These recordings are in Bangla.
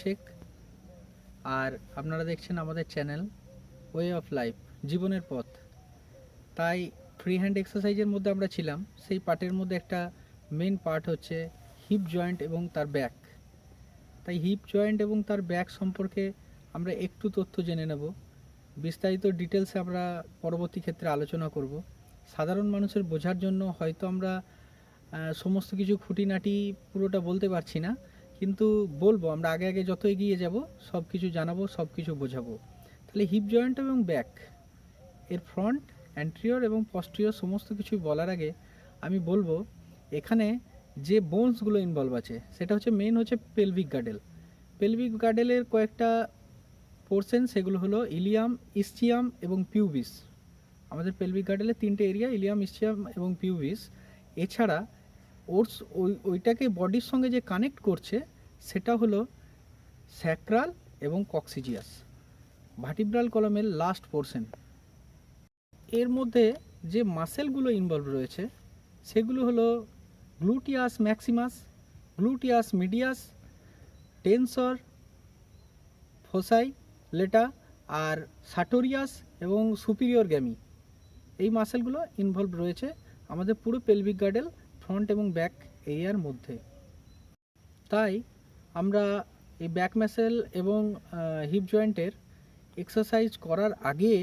শেখ, আর আপনারা দেখছেন আমাদের চ্যানেল ওয়ে অফ লাইফ, জীবনের পথ। তাই ফ্রি হ্যান্ড এক্সারসাইজের মধ্যে আমরা ছিলাম, সেই পার্টের মধ্যে একটা মেন পার্ট হচ্ছে হিপ জয়েন্ট এবং তার ব্যাক। তাই হিপ জয়েন্ট এবং তার ব্যাক সম্পর্কে আমরা একটু তথ্য জেনে নেব। বিস্তারিত ডিটেলসে আমরা পরবর্তী ক্ষেত্রে আলোচনা করব। সাধারণ মানুষের বোঝার জন্য হয়তো আমরা সমস্ত কিছু খুঁটিনাটি পুরোটা বলতে পারছি না, কিন্তু বলবো আমরা আগে আগে যত এগিয়ে যাব সব কিছু জানাবো, সব কিছু বোঝাবো। তাহলে হিপ জয়েন্ট এবং ব্যাক এর ফ্রন্ট, অ্যান্টেরিয়র এবং পস্টেরিয়র সমস্ত কিছু বলার আগে আমি বলবো এখানে যে বোনসগুলো ইনভলভ আছে সেটা হচ্ছে মেন হচ্ছে পেলভিক গার্ডেল। পেলভিক গার্ডেলের কয়েকটা পোর্শন, সেগুলো হলো ইলিয়াম, ইসচিয়াম এবং পিউবিস। আমাদের পেলভিক গার্ডেলের তিনটে এরিয়া, ইলিয়াম, ইসচিয়াম এবং পিউবিস। এছাড়া ওইটাকে বডির সঙ্গে যে কানেক্ট করছে সেটা হলো স্যাক্রাল এবং কক্সিজিয়াস, ভার্টিব্রাল কলামের লাস্ট পোর্শন। এর মধ্যে যে মাসেলগুলো ইনভলভ রয়েছে সেগুলো হলো gluteus maximus, gluteus medius, tensor, fasciae latae আর সাটোরিয়াস এবং সুপিরিয়র গ্যামি। এই মাসেলগুলো ইনভলভ রয়েছে আমাদের পুরো পেলভিক গার্ডেল ফ্রন্ট এবং ব্যাক এরিয়ার মধ্যে। তাই আমরা এই ব্যাক মাসেল এবং হিপ জয়েন্টের এক্সারসাইজ করার আগে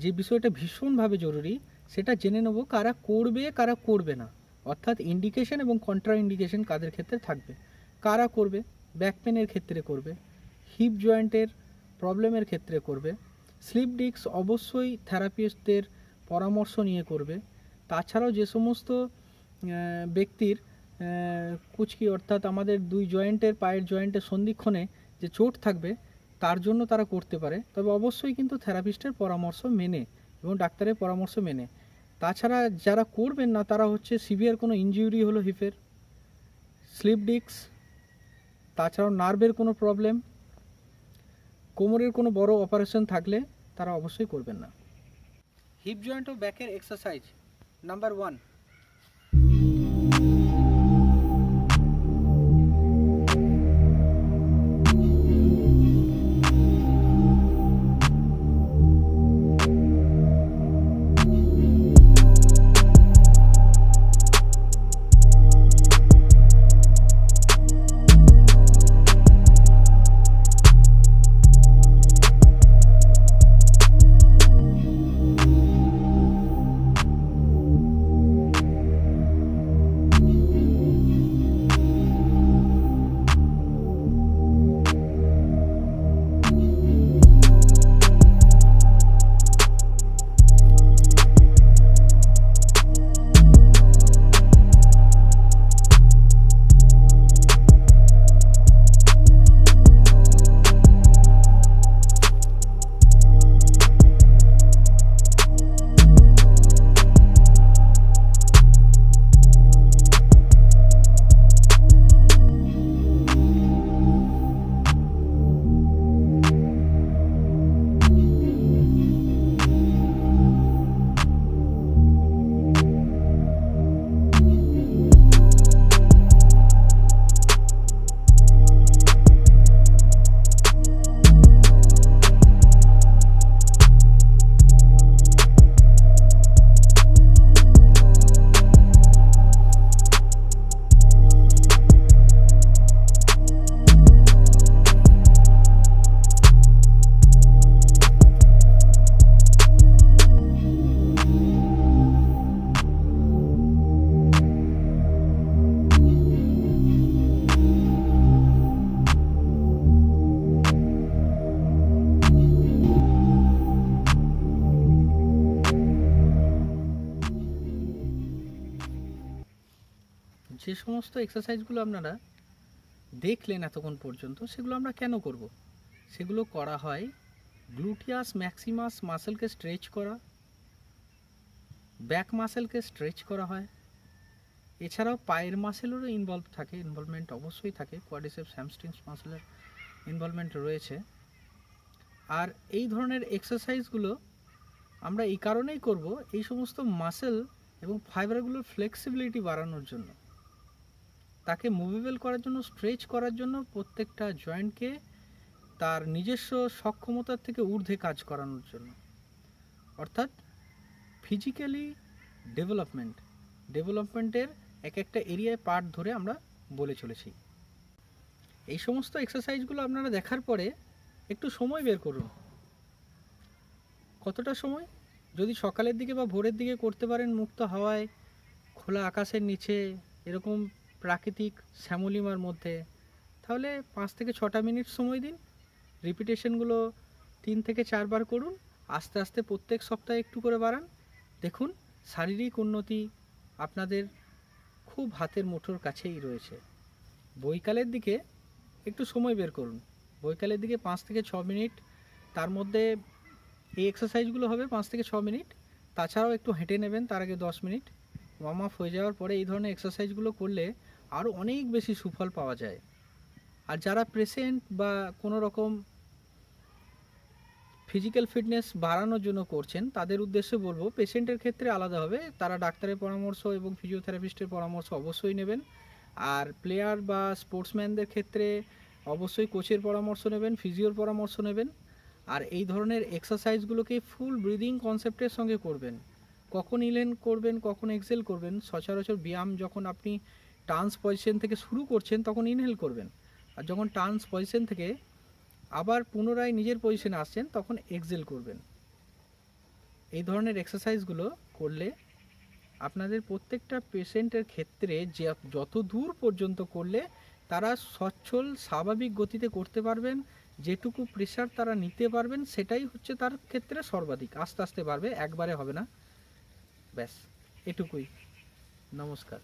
যে বিষয়টা ভীষণভাবে জরুরি সেটা জেনে নেব কারা করবে কারা করবে না, অর্থাৎ ইন্ডিকেশন এবং কন্ট্রা ইন্ডিকেশন কাদের ক্ষেত্রে থাকবে। কারা করবে? ব্যাক পেনের ক্ষেত্রে করবে, হিপ জয়েন্টের প্রবলেমের ক্ষেত্রে করবে, স্লিপ ডিস্ক অবশ্যই থেরাপিস্টদের পরামর্শ নিয়ে করবে। তাছাড়াও যে সমস্ত ব্যক্তির কুচকি অর্থাৎ আমাদের দুই জয়েন্টের, পায়ের জয়েন্টের সন্ধিক্ষণে যে চোট থাকবে তার জন্য তারা করতে পারে, তবে অবশ্যই কিন্তু থেরাপিস্টের পরামর্শ মেনে এবং ডাক্তারের পরামর্শ মেনে। তাছাড়া যারা করবেন না তারা হচ্ছে সিভিয়ার কোনো ইনজুরি হলো হিপের, স্লিপ ডিস্ক, তাছাড়াও নার্ভের কোনো প্রবলেম, কোমরের কোনো বড় অপারেশন থাকলে তারা অবশ্যই করবেন না। হিপ জয়েন্ট ও ব্যাকের এক্সারসাইজ নাম্বার 1। যে সমস্ত এক্সারসাইজগুলো আপনারা দেখলেন এতক্ষণ পর্যন্ত সেগুলো আমরা কেন করব? সেগুলো করা হয় গ্লুটিয়াস ম্যাক্সিমাস মাসেলকে স্ট্রেচ করা, ব্যাক মাসেলকে স্ট্রেচ করা হয়। এছাড়াও পায়ের মাসেলেরও ইনভলভমেন্ট অবশ্যই থাকে, কোয়াড্রিসেপস হ্যামস্ট্রিংস মাসেলের ইনভলভমেন্ট রয়েছে। আর এই ধরনের এক্সারসাইজগুলো আমরা এই কারণেই করব, এই সমস্ত মাসেল এবং ফাইবারগুলোর ফ্লেক্সিবিলিটি বাড়ানোর জন্য, তাকে মুভেবল করার জন্য, স্ট্রেচ করার জন্য, প্রত্যেকটা জয়েন্টকে তার নিজস্ব সক্ষমতার থেকে ঊর্ধ্বে কাজ করানোর জন্য, অর্থাৎ ফিজিক্যালি ডেভেলপমেন্টের এক একটা এরিয়ায় পার্ট ধরে আমরা বলে চলেছি। এই সমস্ত এক্সারসাইজগুলো আপনারা দেখার পরে একটু সময় বের করুন। কতটা সময়? যদি সকালের দিকে বা ভোরের দিকে করতে পারেন, মুক্ত হাওয়ায়, খোলা আকাশের নিচে, এরকম প্রাকৃতিক শ্যামলিমার মধ্যে, তাহলে 5 থেকে 6টা মিনিট সময় দিন। রিপিটেশনগুলো 3 থেকে 4 বার করুন। আস্তে আস্তে প্রত্যেক সপ্তাহে একটু করে বাড়ান। দেখুন শারীরিক উন্নতি আপনাদের খুব হাতের মুঠোর কাছেই রয়েছে। বৈকালের দিকে একটু সময় বের করুন। বৈকালের দিকে 5 থেকে 6 মিনিট, তার মধ্যে এই এক্সারসাইজগুলো হবে 5 থেকে 6 মিনিট। তাছাড়াও একটু হেঁটে নেবেন তার আগে 10 মিনিট। ওয়ার্ম আপ হয়ে যাওয়ার পরে এই ধরনের এক্সারসাইজগুলো করলে আরও অনেক বেশি সুফল পাওয়া যায়। আর যারা পেশেন্ট বা কোনো রকম ফিজিক্যাল ফিটনেস বাড়ানোর জন্য করছেন, তাদের উদ্দেশ্যে বলবো, পেশেন্টের ক্ষেত্রে আলাদা হবে, তারা ডাক্তারের পরামর্শ এবং ফিজিওথেরাপিস্টের পরামর্শ অবশ্যই নেবেন। আর প্লেয়ার বা স্পোর্টসম্যানদের ক্ষেত্রে অবশ্যই কোচের পরামর্শ নেবেন, ফিজিওর পরামর্শ নেবেন। আর এই ধরনের এক্সারসাইজগুলোকে ফুল ব্রিদিং কনসেপ্টের সঙ্গে করবেন। কখন ইনহেল করবেন, কখন এক্সহেল করবেন। সচরাচর ব্যায়াম যখন আপনি টান্স পজিশন থেকে শুরু করছেন তখন ইনহেল করবেন, আর যখন টান্স পজিশন থেকে আবার পুনরায় নিজের পজিশনে আসছেন তখন এক্সহেল করবেন। এই ধরনের এক্সারসাইজগুলো করলে আপনাদের প্রত্যেকটা পেশেন্টের ক্ষেত্রে যে যত দূর পর্যন্ত করলে তারা সচ্ছল স্বাভাবিক গতিতে করতে পারবেন, যেটুকু প্রেশার তারা নিতে পারবেন সেটাই হচ্ছে তার ক্ষেত্রে সর্বাধিক। আস্তে আস্তে বাড়বে, একবারে হবে না। ব্যাস এটুকুই। নমস্কার।